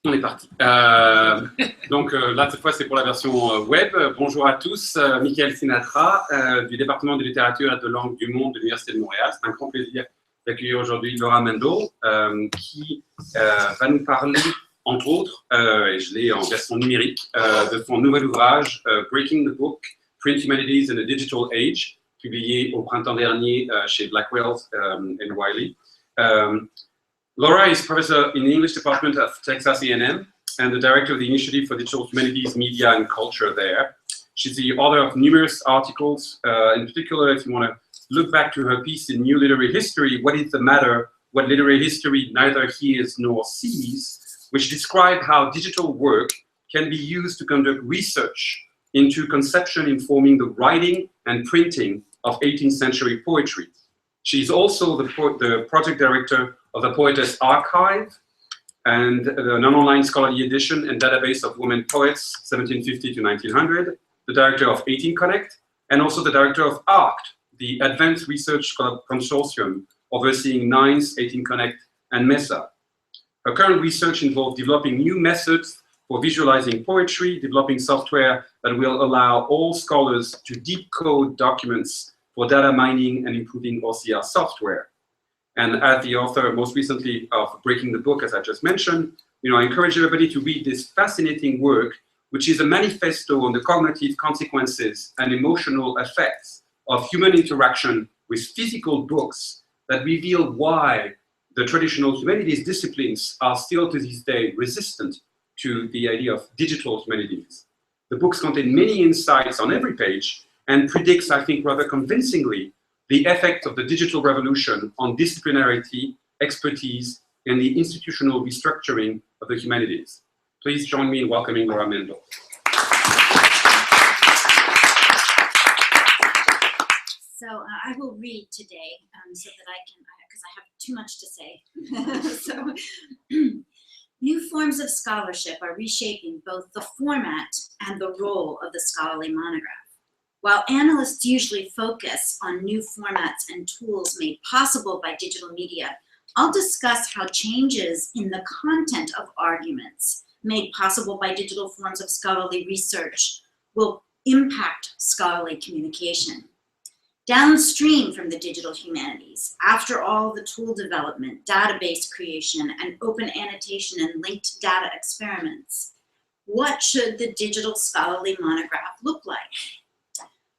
On est parti. Donc là, cette fois, c'est pour la version web. Bonjour à tous, Michael Sinatra, du département de littérature et de langue du monde de l'Université de Montréal. C'est un grand plaisir d'accueillir aujourd'hui Laura Mandell, qui va nous parler, entre autres, et je l'ai en version numérique, de son nouvel ouvrage, Breaking the Book, Print Humanities in a Digital Age, publié au printemps dernier chez Blackwell and Wiley. Laura is professor in the English department of Texas A&M and the director of the Initiative for Digital Humanities, Media and Culture there. She's the author of numerous articles, in particular, if you want to look back to her piece in New Literary History, What is the Matter? What Literary History Neither Hears Nor Sees, which describe how digital work can be used to conduct research into conception informing the writing and printing of 18th century poetry. She's also the project director of the Poetess Archive and the non-online scholarly edition and database of women poets 1750 to 1900, the director of 18 Connect, and also the director of ARCT, the Advanced Research Consortium overseeing NINES, 18 Connect, and MESA. Her current research involves developing new methods for visualizing poetry, developing software that will allow all scholars to deep code documents for data mining and improving OCR software. And as the author, most recently, of Breaking the Book, as I just mentioned, I encourage everybody to read this fascinating work, which is a manifesto on the cognitive consequences and emotional effects of human interaction with physical books that reveal why the traditional humanities disciplines are still to this day resistant to the idea of digital humanities. The books contain many insights on every page and predicts, I think, rather convincingly, the effect of the digital revolution on disciplinarity, expertise, and the institutional restructuring of the humanities. Please join me in welcoming Laura Mandell. So I will read today so that I can, because I have too much to say. So, new forms of scholarship are reshaping both the format and the role of the scholarly monograph. While analysts usually focus on new formats and tools made possible by digital media, I'll discuss how changes in the content of arguments made possible by digital forms of scholarly research will impact scholarly communication. Downstream from the digital humanities, after all the tool development, database creation, and open annotation and linked data experiments, what should the digital scholarly monograph look like?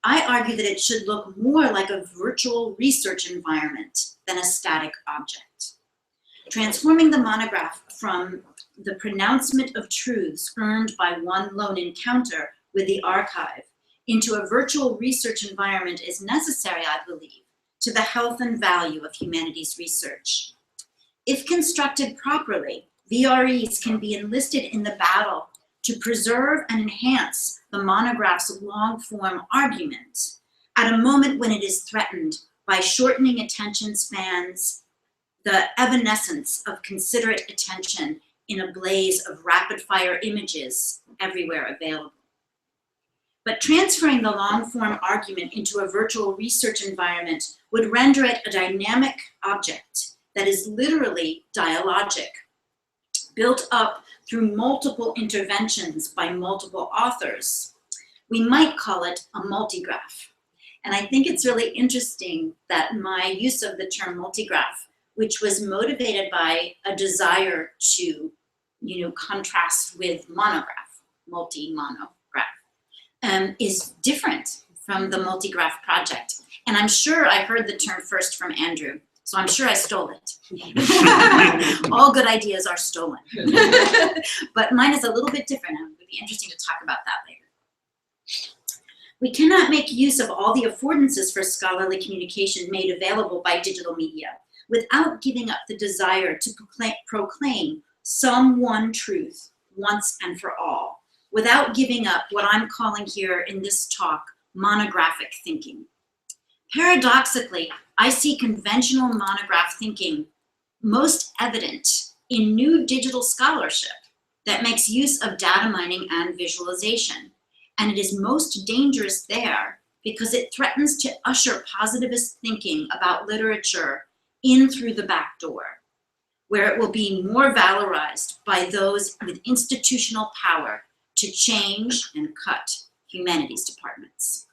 I argue that it should look more like a virtual research environment than a static object. Transforming the monograph from the pronouncement of truths earned by one lone encounter with the archive into a virtual research environment is necessary, I believe, to the health and value of humanities research. If constructed properly, VREs can be enlisted in the battle to preserve and enhance the monograph's long-form argument at a moment when it is threatened by shortening attention spans, the evanescence of considerate attention in a blaze of rapid-fire images everywhere available. But transferring the long-form argument into a virtual research environment would render it a dynamic object that is literally dialogic, built up through multiple interventions by multiple authors. We might call it a multigraph. And I think it's really interesting that my use of the term multigraph, which was motivated by a desire to, contrast with monograph, multi-monograph, is different from the multigraph project. And I'm sure I heard the term first from Andrew, so I'm sure I stole it. All good ideas are stolen. But mine is a little bit different, and it would be interesting to talk about that later. We cannot make use of all the affordances for scholarly communication made available by digital media without giving up the desire to proclaim some one truth once and for all, without giving up what I'm calling here in this talk, monographic thinking. Paradoxically, I see conventional monograph thinking most evident in new digital scholarship that makes use of data mining and visualization. And it is most dangerous there because it threatens to usher positivist thinking about literature in through the back door. where it will be more valorized by those with institutional power to change and cut humanities departments.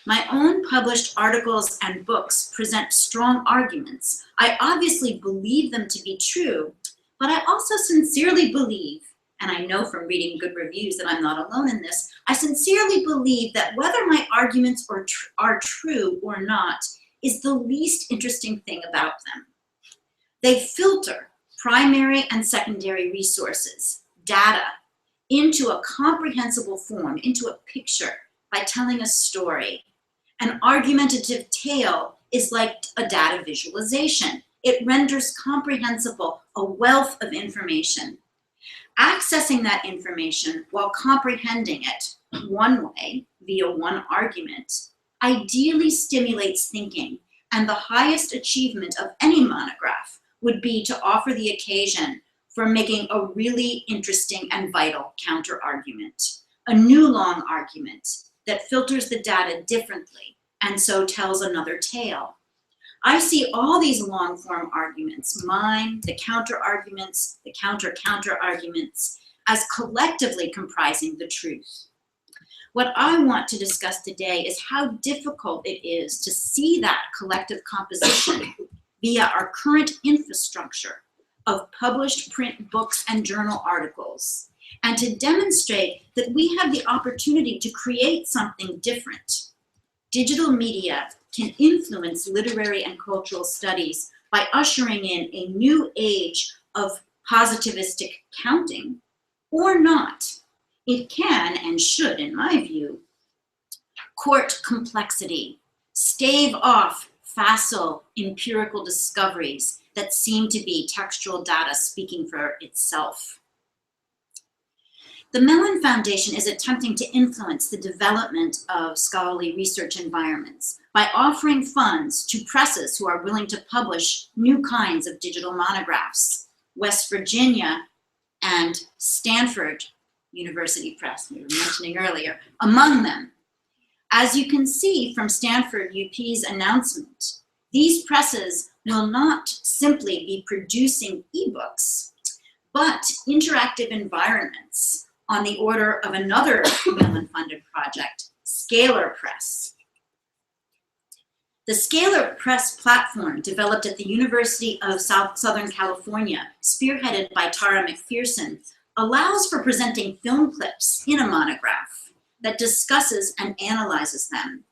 My own published articles and books present strong arguments. I obviously believe them to be true, but I also sincerely believe, and I know from reading good reviews that I'm not alone in this, I sincerely believe that whether my arguments are true or not is the least interesting thing about them. They filter primary and secondary resources, data, into a comprehensible form, into a picture, by telling a story. An argumentative tale is like a data visualization. It renders comprehensible a wealth of information. Accessing that information while comprehending it one way, via one argument, ideally stimulates thinking, and the highest achievement of any monograph would be to offer the occasion for making a really interesting and vital counter-argument, a new long argument that filters the data differently and so tells another tale. I see all these long-form arguments, mine, the counter-arguments, the counter-counter-arguments, as collectively comprising the truth. What I want to discuss today is how difficult it is to see that collective composition via our current infrastructure of published print books and journal articles, and to demonstrate that we have the opportunity to create something different. Digital media can influence literary and cultural studies by ushering in a new age of positivistic counting, or not. It can and should, in my view, court complexity, stave off facile empirical discoveries that seem to be textual data speaking for itself. The Mellon Foundation is attempting to influence the development of scholarly research environments by offering funds to presses who are willing to publish new kinds of digital monographs. West Virginia and Stanford University Press, we were mentioning earlier, among them. As you can see from Stanford UP's announcement, these presses will not simply be producing ebooks, but interactive environments on the order of another Mellon-funded project, Scalar Press. The Scalar Press platform, developed at the University of Southern California, spearheaded by Tara McPherson, allows for presenting film clips in a monograph that discusses and analyzes them.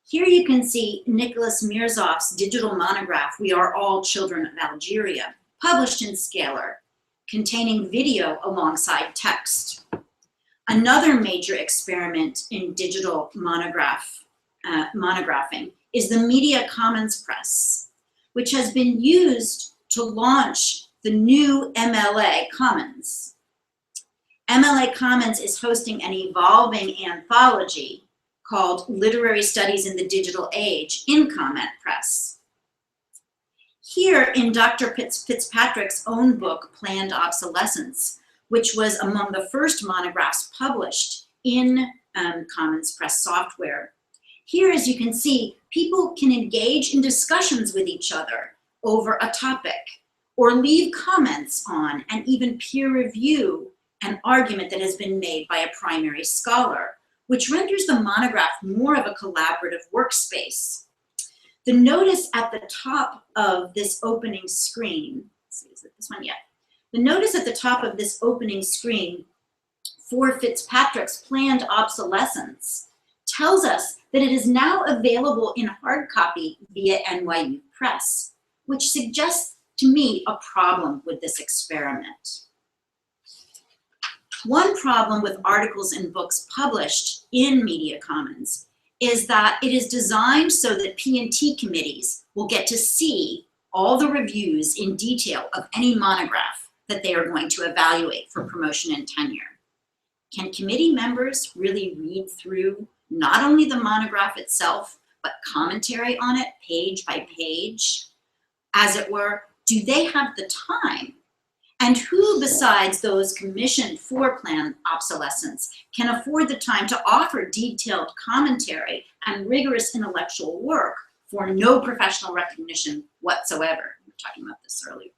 Here you can see Nicholas Mirzov's digital monograph, We Are All Children of Algeria, published in Scalar, containing video alongside text. Another major experiment in digital monographing is the Media Commons Press, which has been used to launch the new MLA Commons. MLA Commons is hosting an evolving anthology called Literary Studies in the Digital Age in Comment Press. Here in Dr. Fitzpatrick's own book, Planned Obsolescence, which was among the first monographs published in Commons Press software. Here, as you can see, people can engage in discussions with each other over a topic, or leave comments on and even peer review an argument that has been made by a primary scholar, which renders the monograph more of a collaborative workspace. The notice at the top of this opening screen, let's see, is it this one? Yeah. The notice at the top of this opening screen for Fitzpatrick's Planned Obsolescence tells us that it is now available in hard copy via NYU Press, which suggests to me a problem with this experiment. One problem with articles and books published in Media Commons is that it is designed so that P&T committees will get to see all the reviews in detail of any monograph that they are going to evaluate for promotion and tenure. Can committee members really read through not only the monograph itself, but commentary on it page by page, as it were? Do they have the time? And who besides those commissioned for planned obsolescence can afford the time to offer detailed commentary and rigorous intellectual work for no professional recognition whatsoever? We were talking about this earlier.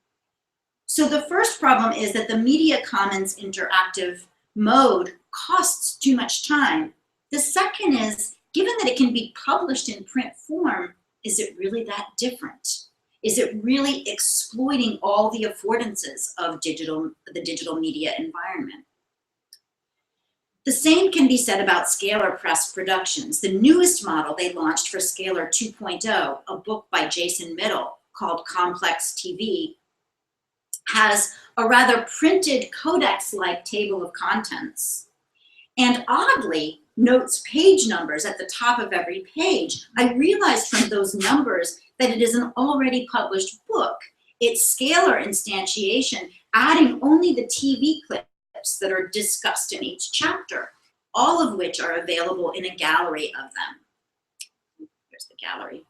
So the first problem is that the Media Commons interactive mode costs too much time. The second is, given that it can be published in print form, is it really that different? Is it really exploiting all the affordances of the digital media environment? The same can be said about Scalar Press Productions. The newest model they launched for Scalar 2.0, a book by Jason Middle called Complex TV, has a rather printed codex-like table of contents, and oddly notes page numbers at the top of every page. I realized from those numbers that it is an already published book. It's Scalar instantiation, adding only the TV clips that are discussed in each chapter, all of which are available in a gallery of them. Here's the gallery.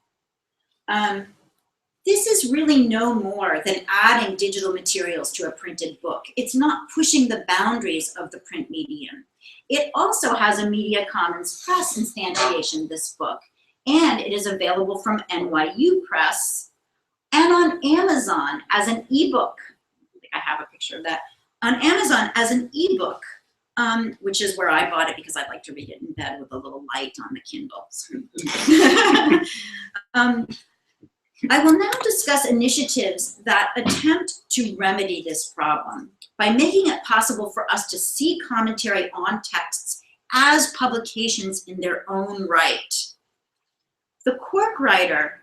This is really no more than adding digital materials to a printed book. It's not pushing the boundaries of the print medium. It also has a Media Commons Press instantiation, this book, and it is available from NYU Press and on Amazon as an ebook. I think I have a picture of that. On Amazon as an ebook, which is where I bought it because I like to read it in bed with a little light on the Kindle. I will now discuss initiatives that attempt to remedy this problem by making it possible for us to see commentary on texts as publications in their own right. The Quirk Writer,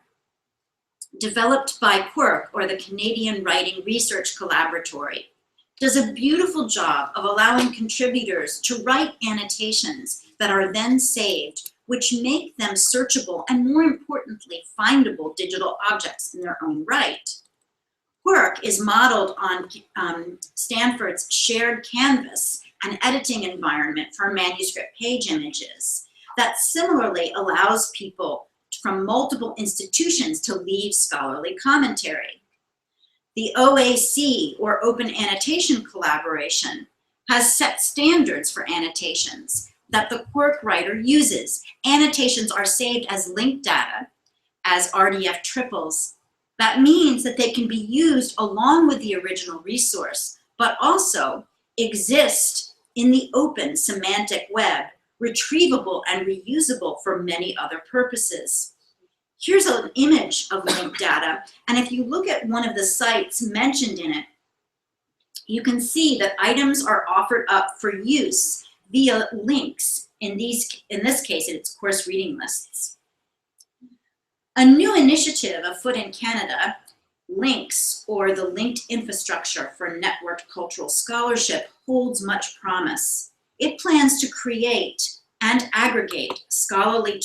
developed by Quirk, or the Canadian Writing Research Collaboratory, does a beautiful job of allowing contributors to write annotations that are then saved, which make them searchable and, more importantly, findable digital objects in their own right. Quirk is modeled on Stanford's shared canvas, an editing environment for manuscript page images that similarly allows people from multiple institutions to leave scholarly commentary. The OAC, or Open Annotation Collaboration, has set standards for annotations that the Quirk Writer uses. Annotations are saved as linked data, as RDF triples. That means that they can be used along with the original resource, but also exist in the open semantic web, retrievable and reusable for many other purposes. Here's an image of linked data, and if you look at one of the sites mentioned in it, you can see that items are offered up for use via links. In this case, it's course reading lists. A new initiative afoot in Canada, Links, or the Linked Infrastructure for Networked Cultural Scholarship, holds much promise. It plans to create and aggregate scholarly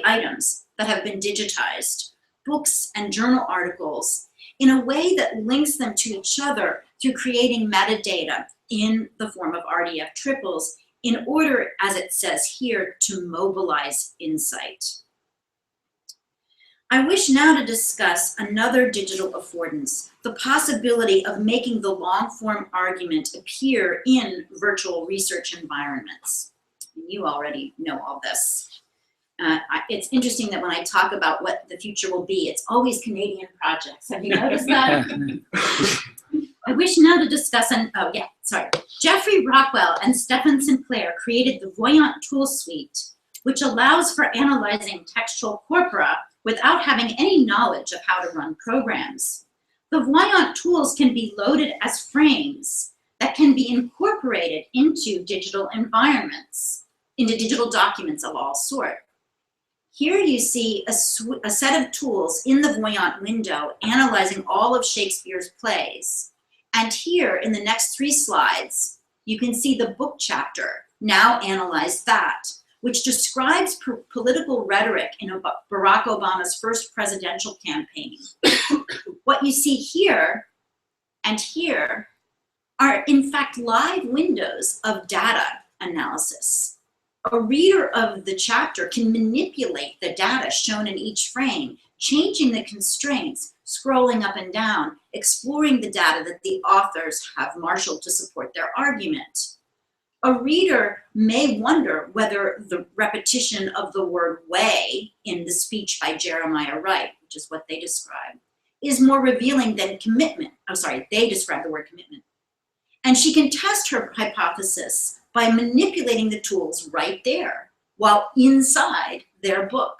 items that have been digitized, books and journal articles, in a way that links them to each other through creating metadata in the form of RDF triples in order, as it says here, to mobilize insight. I wish now to discuss another digital affordance, the possibility of making the long-form argument appear in virtual research environments. You already know all this. It's interesting that when I talk about what the future will be, it's always Canadian projects. Have you noticed that? I wish now to discuss Jeffrey Rockwell and Stephen Sinclair created the Voyant tool suite, which allows for analyzing textual corpora without having any knowledge of how to run programs. The Voyant tools can be loaded as frames that can be incorporated into digital environments, into digital documents of all sorts. Here you see a set of tools in the Voyant window analyzing all of Shakespeare's plays. And here in the next 3 slides, you can see the book chapter, now analyze that, which describes political rhetoric in Barack Obama's first presidential campaign. What you see here and here are in fact live windows of data analysis. A reader of the chapter can manipulate the data shown in each frame, changing the constraints, scrolling up and down, exploring the data that the authors have marshaled to support their argument. A reader may wonder whether the repetition of the word way in the speech by Jeremiah Wright, which is what they describe, is more revealing than commitment. Oh, sorry, they describe the word commitment. And she can test her hypothesis by manipulating the tools right there, while inside their book.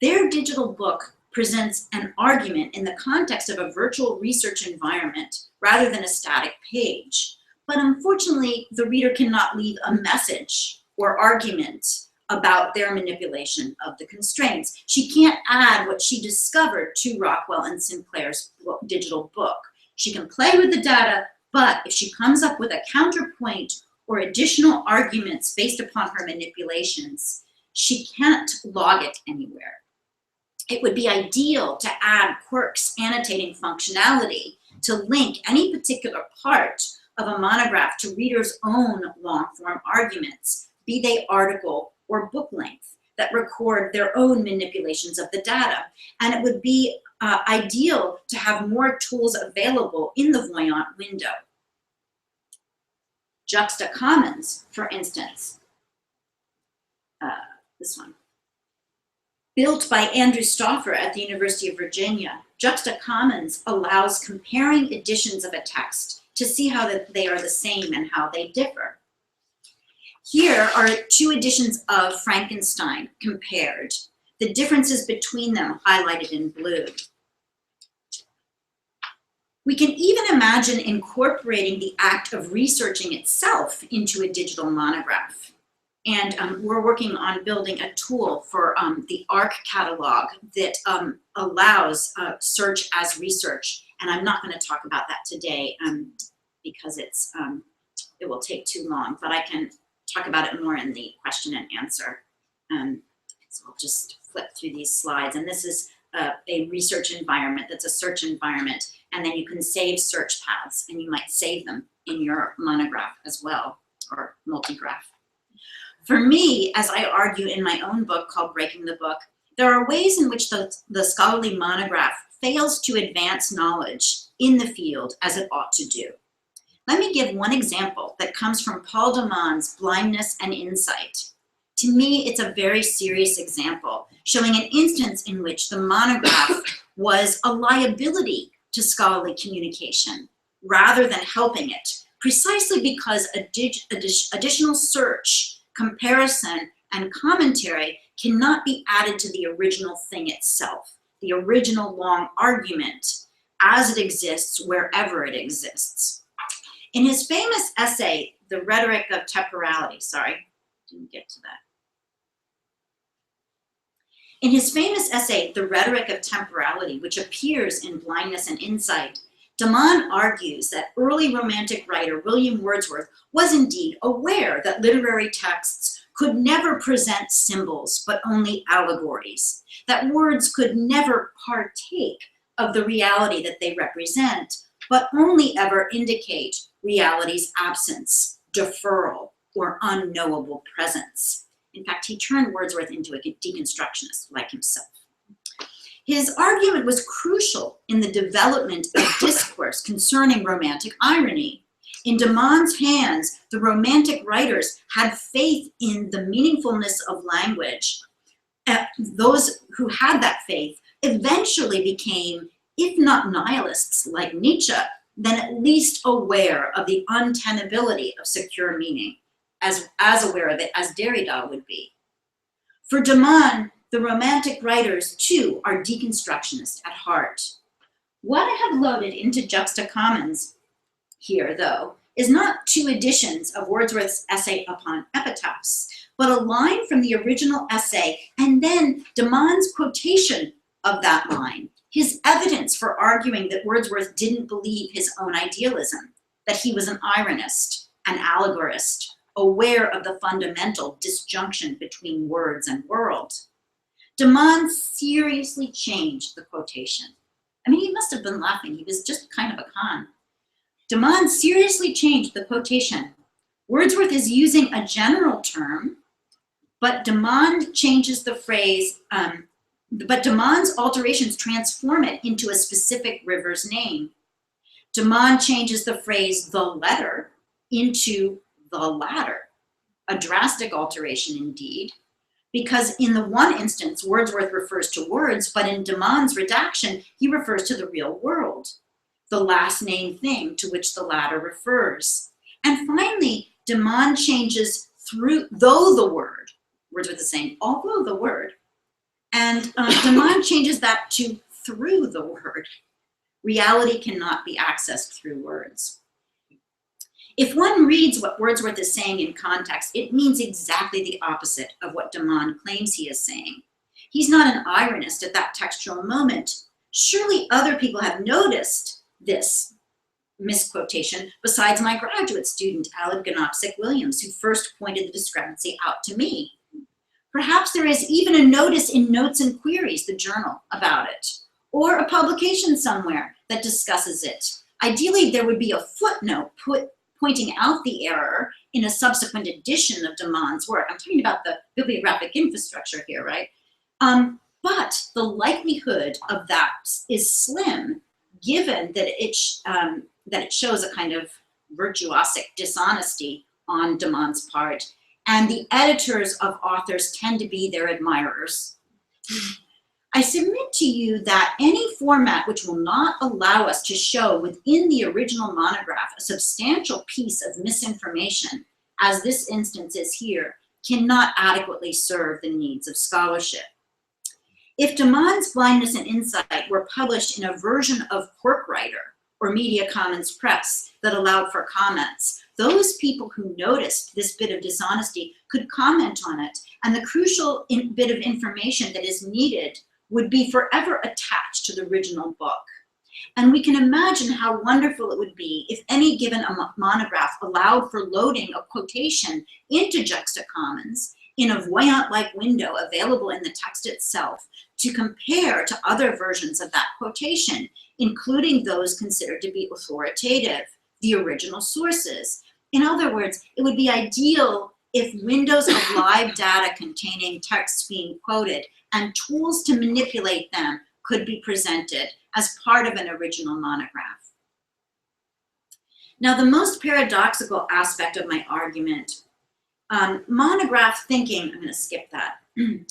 Their digital book presents an argument in the context of a virtual research environment rather than a static page. But unfortunately, the reader cannot leave a message or argument about their manipulation of the constraints. She can't add what she discovered to Rockwell and Sinclair's digital book. She can play with the data, but if she comes up with a counterpoint or additional arguments based upon her manipulations, she can't log it anywhere. It would be ideal to add quirks annotating functionality to link any particular part of a monograph to readers' own long-form arguments, be they article or book length, that record their own manipulations of the data. And it would be ideal to have more tools available in the Voyant window. Juxta Commons, for instance, this one. Built by Andrew Stauffer at the University of Virginia, Juxta Commons allows comparing editions of a text to see how they are the same and how they differ. Here are two editions of Frankenstein compared, the differences between them highlighted in blue. We can even imagine incorporating the act of researching itself into a digital monograph. And we're working on building a tool for the ARC catalog that allows search as research. And I'm not going to talk about that today because it will take too long, but I can talk about it more in the question and answer. So I'll just flip through these slides. And this is a research environment that's a search environment. And then you can save search paths, and you might save them in your monograph as well, or multigraph. For me, as I argue in my own book called Breaking the Book, there are ways in which the scholarly monograph fails to advance knowledge in the field as it ought to do. Let me give one example that comes from Paul Demand's Blindness and Insight. To me, it's a very serious example, showing an instance in which the monograph was a liability to scholarly communication rather than helping it, precisely because additional search, comparison, and commentary cannot be added to the original thing itself, the original long argument, as it exists wherever it exists. In his famous essay, The Rhetoric of Temporality, sorry, didn't get to that. In his famous essay, The Rhetoric of Temporality, which appears in Blindness and Insight, Demand argues that early Romantic writer William Wordsworth was indeed aware that literary texts could never present symbols, but only allegories, that words could never partake of the reality that they represent, but only ever indicate reality's absence, deferral, or unknowable presence. In fact, he turned Wordsworth into a deconstructionist like himself. His argument was crucial in the development of discourse concerning Romantic irony. In Demand's hands, the Romantic writers had faith in the meaningfulness of language. Those who had that faith eventually became, if not nihilists like Nietzsche, then at least aware of the untenability of secure meaning, as aware of it as Derrida would be. For Demand, the Romantic writers, too, are deconstructionists at heart. What I have loaded into Juxta Commons here, though, is not two editions of Wordsworth's essay upon epitaphs, but a line from the original essay and then Demand's quotation of that line, his evidence for arguing that Wordsworth didn't believe his own idealism, that he was an ironist, an allegorist, aware of the fundamental disjunction between words and world. Demand seriously changed the quotation. I mean, he must have been laughing. He was just kind of a con. Demand seriously changed the quotation. Wordsworth is using a general term, but Demand changes the phrase, but Demand's alterations transform it into a specific river's name. Demand changes the phrase the letter into the latter, a drastic alteration indeed, because in the one instance, Wordsworth refers to words, but in de Man's redaction, he refers to the real world, the last named thing to which the latter refers. And finally, de Man changes through, though the word, Wordsworth is saying, although the word, and de Man changes that to through the word. Reality cannot be accessed through words. If one reads what Wordsworth is saying in context, it means exactly the opposite of what de Man claims he is saying. He's not an ironist at that textual moment. Surely other people have noticed this misquotation besides my graduate student, Aled Ganopsik-Williams, who first pointed the discrepancy out to me. Perhaps there is even a notice in Notes and Queries, the journal, about it, or a publication somewhere that discusses it. Ideally, there would be a footnote pointing out the error in a subsequent edition of de Man's work. I'm talking about the bibliographic infrastructure here, right? But the likelihood of that is slim, given that it shows a kind of virtuosic dishonesty on de Man's part, and the editors of authors tend to be their admirers. I submit to you that any format which will not allow us to show within the original monograph a substantial piece of misinformation, as this instance is here, cannot adequately serve the needs of scholarship. If de Man's Blindness and Insight were published in a version of Quirkwriter or Media Commons Press that allowed for comments, those people who noticed this bit of dishonesty could comment on it, and the crucial bit of information that is needed would be forever attached to the original book. And we can imagine how wonderful it would be if any given monograph allowed for loading a quotation into Juxtacommons in a voyant-like window available in the text itself to compare to other versions of that quotation, including those considered to be authoritative, the original sources. In other words, it would be ideal if windows of live data containing texts being quoted and tools to manipulate them could be presented as part of an original monograph. Now, the most paradoxical aspect of my argument, monograph thinking, I'm going to skip that.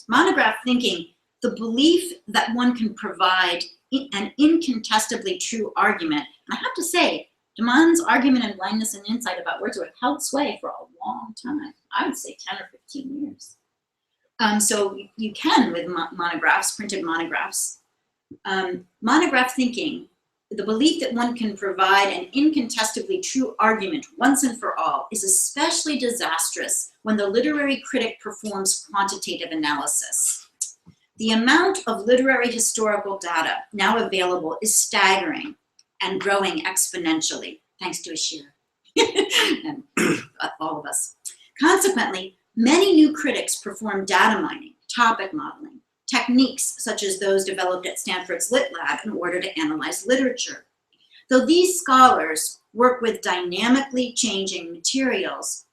Monograph thinking, the belief that one can provide an incontestably true argument. And I have to say, de Man's argument in Blindness and Insight about Wordsworth held sway for a long time. I would say 10 or 15 years. So you can with monographs, printed monographs. Monograph thinking, the belief that one can provide an incontestably true argument once and for all, is especially disastrous when the literary critic performs quantitative analysis. The amount of literary historical data now available is staggering and growing exponentially, thanks to Ashir and all of us. Consequently, many new critics perform data mining, topic modeling, techniques such as those developed at Stanford's Lit Lab in order to analyze literature. Though these scholars work with dynamically changing materials,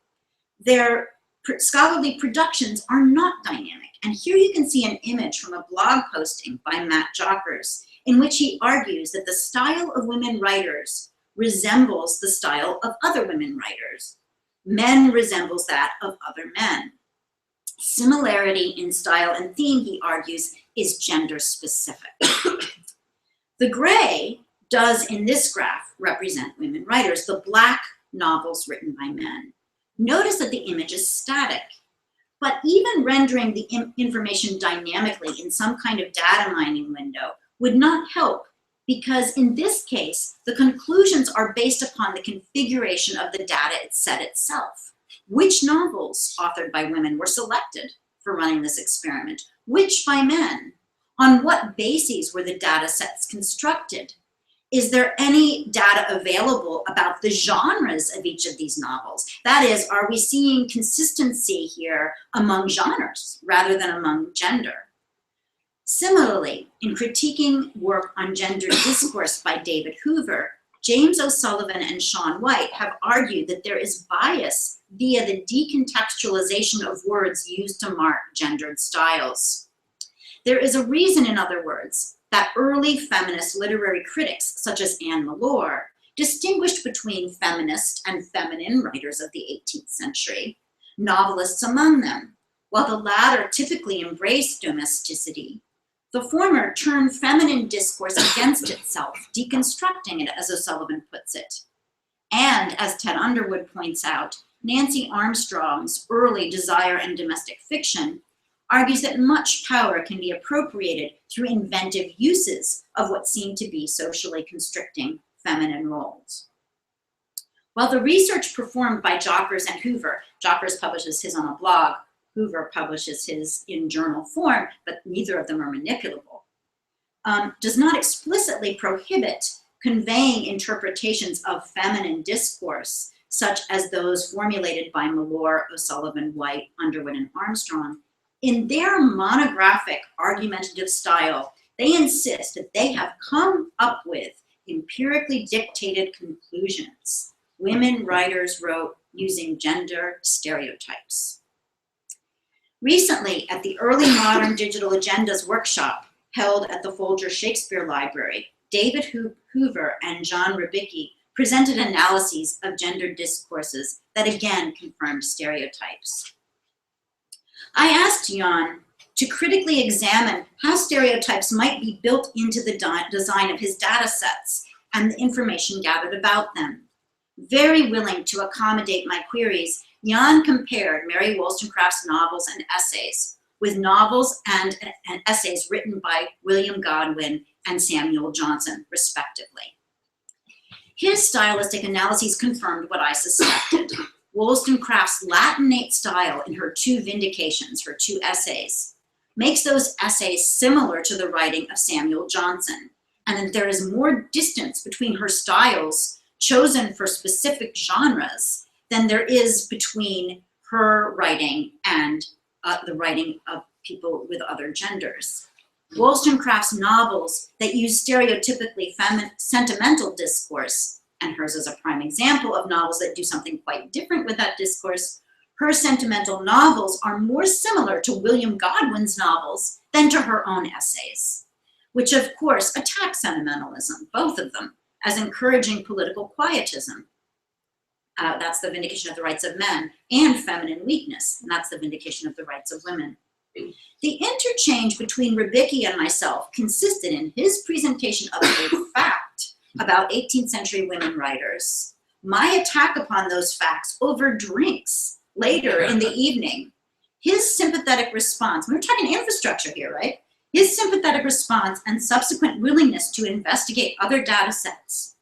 their scholarly productions are not dynamic. And here you can see an image from a blog posting by Matt Jockers, in which he argues that the style of women writers resembles the style of other women writers. Men resembles that of other men. Similarity in style and theme, he argues, is gender specific. The gray does in this graph represent women writers, the black novels written by men. Notice that the image is static, but even rendering the information dynamically in some kind of data mining window would not help, because in this case, the conclusions are based upon the configuration of the data set itself. Which novels authored by women were selected for running this experiment? Which by men? On what bases were the data sets constructed? Is there any data available about the genres of each of these novels? That is, are we seeing consistency here among genres rather than among gender? Similarly, in critiquing work on gender discourse by David Hoover, James O'Sullivan and Sean White have argued that there is bias via the decontextualization of words used to mark gendered styles. There is a reason, in other words, that early feminist literary critics, such as Anne Mallour, distinguished between feminist and feminine writers of the 18th century, novelists among them, While the latter typically embrace domesticity, the former turned feminine discourse against itself, deconstructing it, as O'Sullivan puts it. And, as Ted Underwood points out, Nancy Armstrong's early Desire and Domestic Fiction argues that much power can be appropriated through inventive uses of what seem to be socially constricting feminine roles. While the research performed by Jockers and Hoover, Jockers publishes his on a blog, Hoover publishes his in journal form, but neither of them are manipulable, does not explicitly prohibit conveying interpretations of feminine discourse, such as those formulated by Mallour, O'Sullivan, White, Underwood, and Armstrong. In their monographic argumentative style, they insist that they have come up with empirically dictated conclusions women writers wrote using gender stereotypes. Recently, at the Early Modern Digital Agendas workshop held at the Folger Shakespeare Library, David Hoover and John Rybicki presented analyses of gender discourses that again confirmed stereotypes. I asked Jan to critically examine how stereotypes might be built into the design of his data sets and the information gathered about them. Very willing to accommodate my queries, Jan compared Mary Wollstonecraft's novels and essays with novels and essays written by William Godwin and Samuel Johnson, respectively. His stylistic analyses confirmed what I suspected. Wollstonecraft's Latinate style in her two vindications, her two essays, makes those essays similar to the writing of Samuel Johnson, and that there is more distance between her styles chosen for specific genres than there is between her writing and the writing of people with other genders. Wollstonecraft's novels that use stereotypically sentimental discourse, and hers is a prime example of novels that do something quite different with that discourse, her sentimental novels are more similar to William Godwin's novels than to her own essays, which of course attack sentimentalism, both of them, as encouraging political quietism. That's the vindication of the rights of men, and feminine weakness, and that's the vindication of the rights of women. The interchange between Rybicki and myself consisted in his presentation of a fact about 18th century women writers, my attack upon those facts over drinks later in the evening, his sympathetic response, we're talking infrastructure here, right? His sympathetic response and subsequent willingness to investigate other data sets.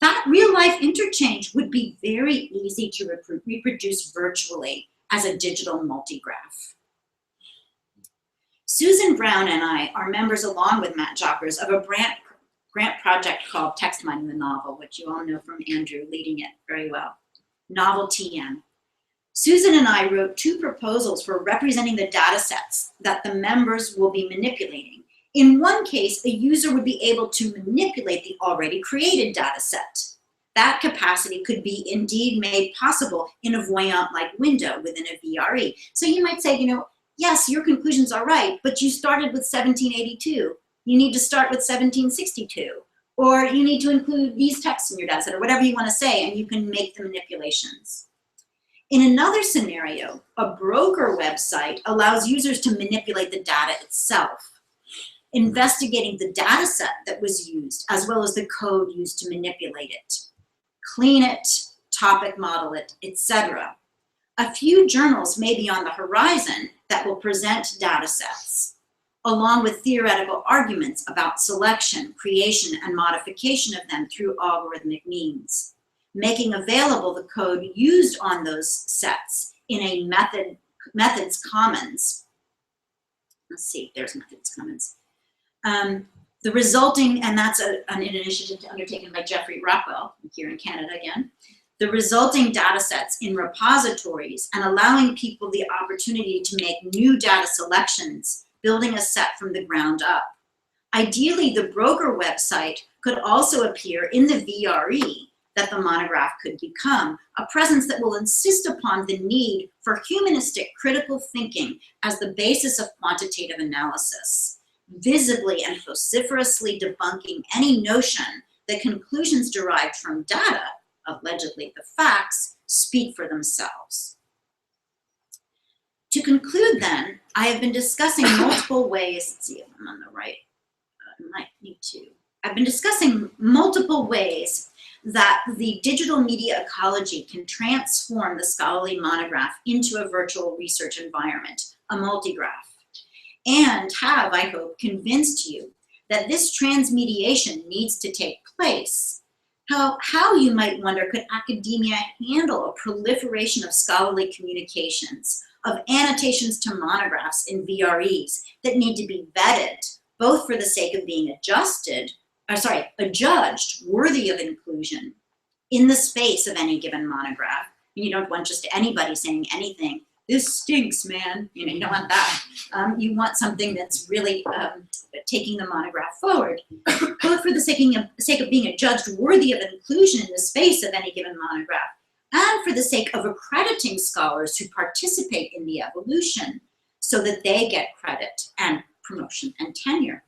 That real-life interchange would be very easy to reproduce virtually as a digital multigraph. Susan Brown and I are members, along with Matt Jockers, of a grant project called Text Mining the Novel, which you all know from Andrew leading it very well, Novel TM. Susan and I wrote 2 proposals for representing the data sets that the members will be manipulating. In one case, a user would be able to manipulate the already created data set. That capacity could be indeed made possible in a Voyant-like window within a VRE. So you might say, yes, your conclusions are right, but you started with 1782. You need to start with 1762. Or you need to include these texts in your data set, or whatever you want to say, and you can make the manipulations. In another scenario, a broker website allows users to manipulate the data itself, investigating the data set that was used, as well as the code used to manipulate it, clean it, topic model it, etc. A few journals may be on the horizon that will present data sets, along with theoretical arguments about selection, creation, and modification of them through algorithmic means, making available the code used on those sets in a methods commons. Let's see, there's methods commons. The resulting, and that's an initiative undertaken by Jeffrey Rockwell here in Canada again, the resulting data sets in repositories and allowing people the opportunity to make new data selections, building a set from the ground up. Ideally, the broker website could also appear in the VRE that the monograph could become, a presence that will insist upon the need for humanistic critical thinking as the basis of quantitative analysis, visibly and vociferously debunking any notion that conclusions derived from data, allegedly the facts, speak for themselves. To conclude then, I have been discussing multiple ways, let's see if I'm on the right, I might need to. I've been discussing multiple ways that the digital media ecology can transform the scholarly monograph into a virtual research environment, a multigraph, and have, I hope, convinced you that this transmediation needs to take place. How, you might wonder, could academia handle a proliferation of scholarly communications, of annotations to monographs in VREs that need to be vetted, both for the sake of being adjudged worthy of inclusion in the space of any given monograph? You don't want just anybody saying anything. This stinks, man. You don't want that. You want something that's really taking the monograph forward, both for the sake of being adjudged worthy of inclusion in the space of any given monograph, and for the sake of accrediting scholars who participate in the evolution so that they get credit and promotion and tenure.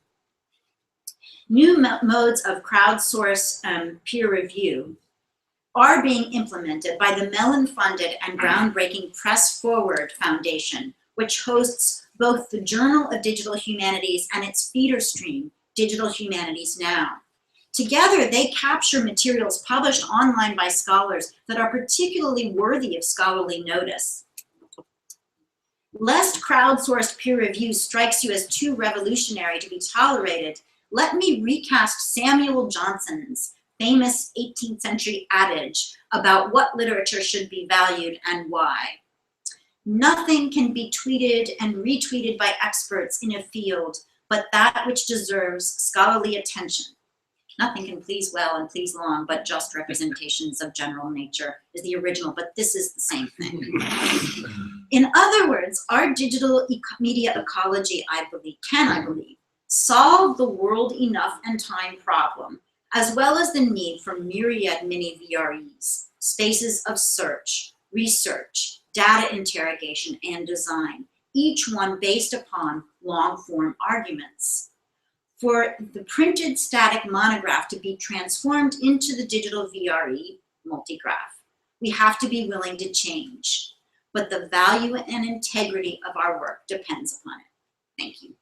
New modes of crowdsource peer review are being implemented by the Mellon-funded and groundbreaking Press Forward Foundation, which hosts both the Journal of Digital Humanities and its feeder stream, Digital Humanities Now. Together, they capture materials published online by scholars that are particularly worthy of scholarly notice. Lest crowdsourced peer review strikes you as too revolutionary to be tolerated, let me recast Samuel Johnson's famous 18th century adage about what literature should be valued and why. Nothing can be tweeted and retweeted by experts in a field but that which deserves scholarly attention. Nothing can please well and please long, but just representations of general nature is the original, but this is the same thing. In other words, our digital media ecology, I believe, solve the world enough and time problem, as well as the need for myriad mini VREs, spaces of search, research, data interrogation, and design, each one based upon long-form arguments. For the printed static monograph to be transformed into the digital VRE multigraph, we have to be willing to change, but the value and integrity of our work depends upon it. Thank you.